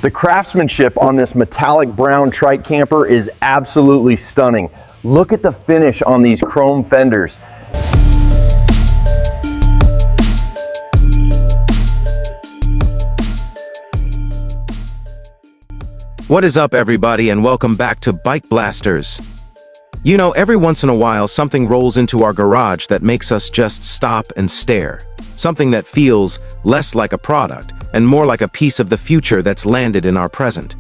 The craftsmanship on this metallic brown trike camper is absolutely stunning. Look at the finish on these chrome fenders. What is up, everybody, and welcome back to Bikeblasters. You know, every once in a while something rolls into our garage that makes us just stop and stare. Something that feels less like a product and more like a piece of the future that's landed in our present.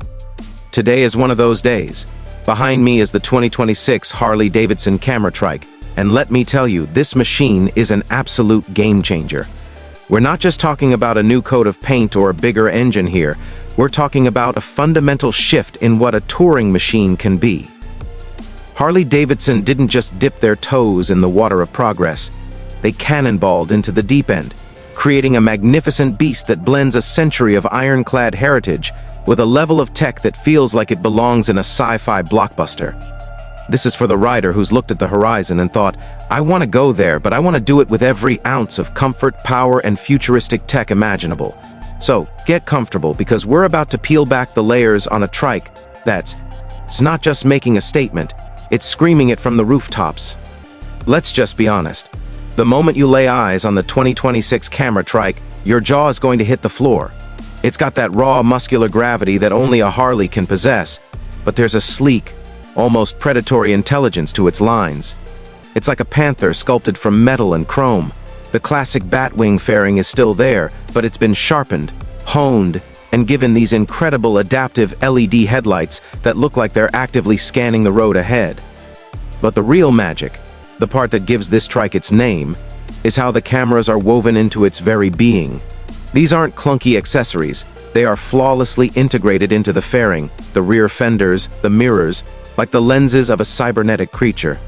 Today is one of those days. Behind me is the 2026 Harley-Davidson Camera Trike, and let me tell you, this machine is an absolute game changer. We're not just talking about a new coat of paint or a bigger engine here. We're talking about a fundamental shift in what a touring machine can be. Harley-Davidson didn't just dip their toes in the water of progress. They cannonballed into the deep end, creating a magnificent beast that blends a century of ironclad heritage with a level of tech that feels like it belongs in a sci-fi blockbuster. This is for the rider who's looked at the horizon and thought, I want to go there, but I want to do it with every ounce of comfort, power, and futuristic tech imaginable. So, get comfortable, because we're about to peel back the layers on a trike it's not just making a statement, it's screaming it from the rooftops. Let's just be honest. The moment you lay eyes on the 2026 Camera Trike, your jaw is going to hit the floor. It's got that raw, muscular gravity that only a Harley can possess, but there's a sleek, almost predatory intelligence to its lines. It's like a panther sculpted from metal and chrome. The classic batwing fairing is still there, but it's been sharpened, honed, and given these incredible adaptive LED headlights that look like they're actively scanning the road ahead. But the real magic, the part that gives this trike its name, is how the cameras are woven into its very being. These aren't clunky accessories, they are flawlessly integrated into the fairing, the rear fenders, the mirrors, like the lenses of a cybernetic creature.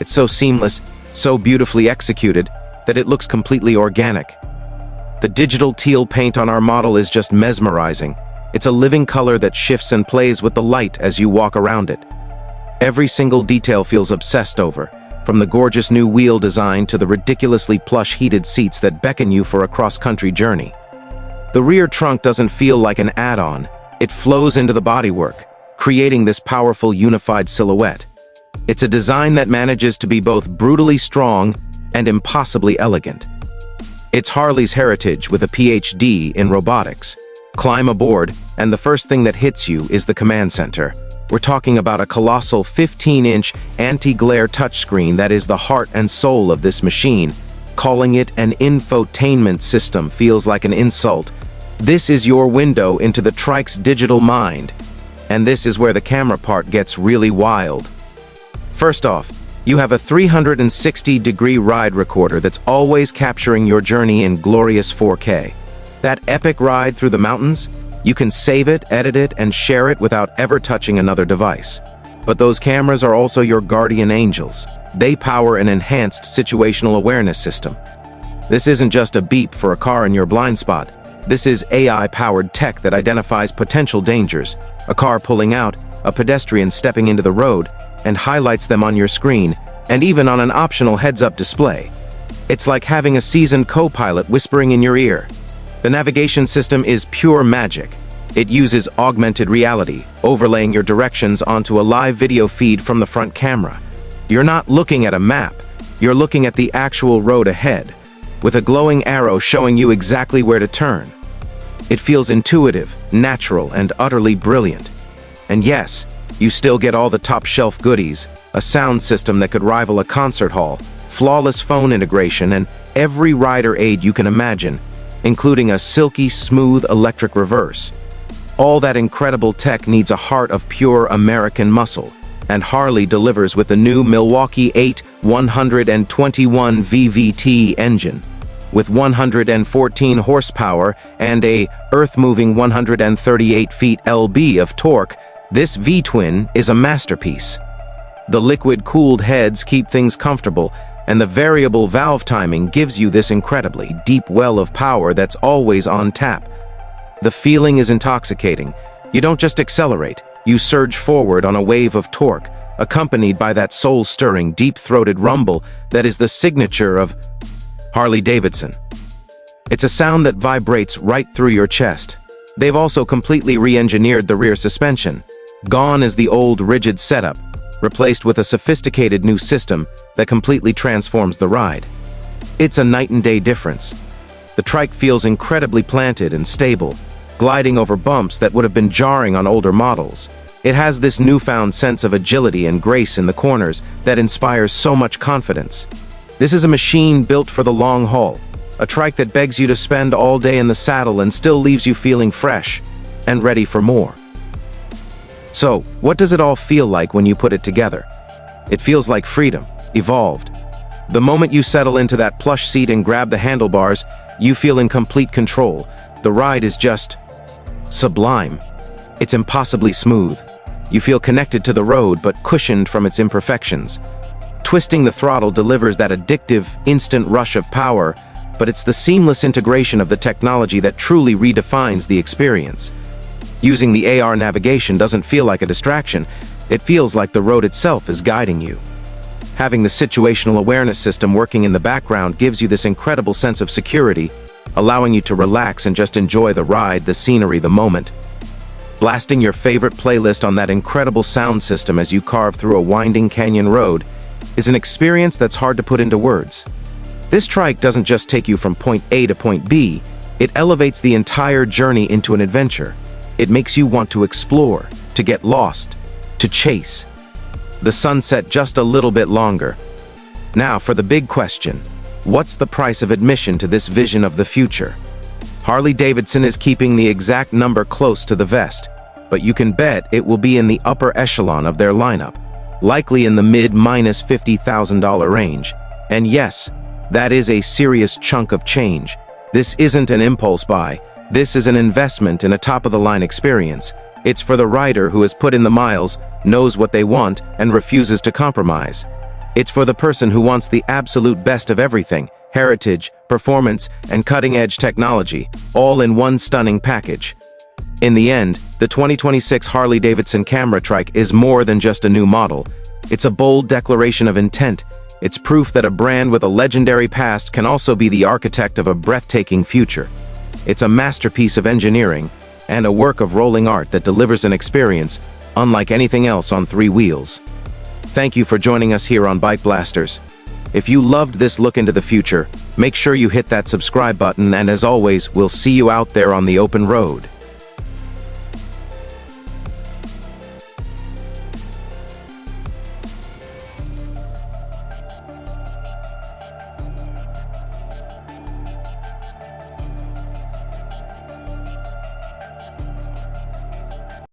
It's so seamless, so beautifully executed, that it looks completely organic. The digital teal paint on our model is just mesmerizing. It's a living color that shifts and plays with the light as you walk around it. Every single detail feels obsessed over, from the gorgeous new wheel design to the ridiculously plush heated seats that beckon you for a cross-country journey. The rear trunk doesn't feel like an add-on, it flows into the bodywork, creating this powerful unified silhouette. It's a design that manages to be both brutally strong and impossibly elegant. It's Harley's heritage with a PhD in robotics. Climb aboard, and the first thing that hits you is the command center. We're talking about a colossal 15-inch anti-glare touchscreen that is the heart and soul of this machine. Calling it an infotainment system feels like an insult. This is your window into the trike's digital mind. And this is where the camera part gets really wild. First off, you have a 360-degree ride recorder that's always capturing your journey in glorious 4K. That epic ride through the mountains, you can save it, edit it, and share it without ever touching another device. But those cameras are also your guardian angels. They power an enhanced situational awareness system. This isn't just a beep for a car in your blind spot. This is AI-powered tech that identifies potential dangers, a car pulling out, a pedestrian stepping into the road, and highlights them on your screen, and even on an optional heads-up display. It's like having a seasoned co-pilot whispering in your ear. The navigation system is pure magic. It uses augmented reality, overlaying your directions onto a live video feed from the front camera. You're not looking at a map, you're looking at the actual road ahead, with a glowing arrow showing you exactly where to turn. It feels intuitive, natural, and utterly brilliant. And yes, you still get all the top-shelf goodies, a sound system that could rival a concert hall, flawless phone integration, and every rider aid you can imagine, including a silky smooth electric reverse. All that incredible tech needs a heart of pure American muscle, and Harley delivers with the new Milwaukee-Eight 121 VVT engine. With 114 horsepower and a earth-moving 138 feet lb of torque, this V-twin is a masterpiece. The liquid-cooled heads keep things comfortable, and the variable valve timing gives you this incredibly deep well of power that's always on tap. The feeling is intoxicating. You don't just accelerate, you surge forward on a wave of torque, accompanied by that soul-stirring, deep-throated rumble that is the signature of Harley-Davidson. It's a sound that vibrates right through your chest, They've also completely re-engineered the rear suspension. Gone is the old rigid setup, replaced with a sophisticated new system that completely transforms the ride. It's a night and day difference. The trike feels incredibly planted and stable, gliding over bumps that would have been jarring on older models. It has this newfound sense of agility and grace in the corners that inspires so much confidence. This is a machine built for the long haul, a trike that begs you to spend all day in the saddle and still leaves you feeling fresh and ready for more. So, what does it all feel like when you put it together? It feels like freedom, evolved. The moment you settle into that plush seat and grab the handlebars, you feel in complete control. The ride is just sublime. It's impossibly smooth. You feel connected to the road but cushioned from its imperfections. Twisting the throttle delivers that addictive, instant rush of power, but it's the seamless integration of the technology that truly redefines the experience. Using the AR navigation doesn't feel like a distraction. It feels like the road itself is guiding you. Having the situational awareness system working in the background gives you this incredible sense of security, allowing you to relax and just enjoy the ride, the scenery, the moment. Blasting your favorite playlist on that incredible sound system as you carve through a winding canyon road is an experience that's hard to put into words. This trike doesn't just take you from point A to point B, it elevates the entire journey into an adventure. It makes you want to explore, to get lost, to chase the sunset just a little bit longer. Now for the big question, what's the price of admission to this vision of the future? Harley-Davidson is keeping the exact number close to the vest, but you can bet it will be in the upper echelon of their lineup, likely in the mid-$50,000 range. And yes, that is a serious chunk of change. This isn't an impulse buy. This is an investment in a top-of-the-line experience. It's for the rider who has put in the miles, knows what they want, and refuses to compromise. It's for the person who wants the absolute best of everything: heritage, performance, and cutting-edge technology, all in one stunning package. In the end, the 2026 Harley-Davidson Camera Trike is more than just a new model. It's a bold declaration of intent. It's proof that a brand with a legendary past can also be the architect of a breathtaking future. It's a masterpiece of engineering and a work of rolling art that delivers an experience unlike anything else on three wheels. Thank you for joining us here on Bikeblasters. If you loved this look into the future, make sure you hit that subscribe button, and as always, we'll see you out there on the open road.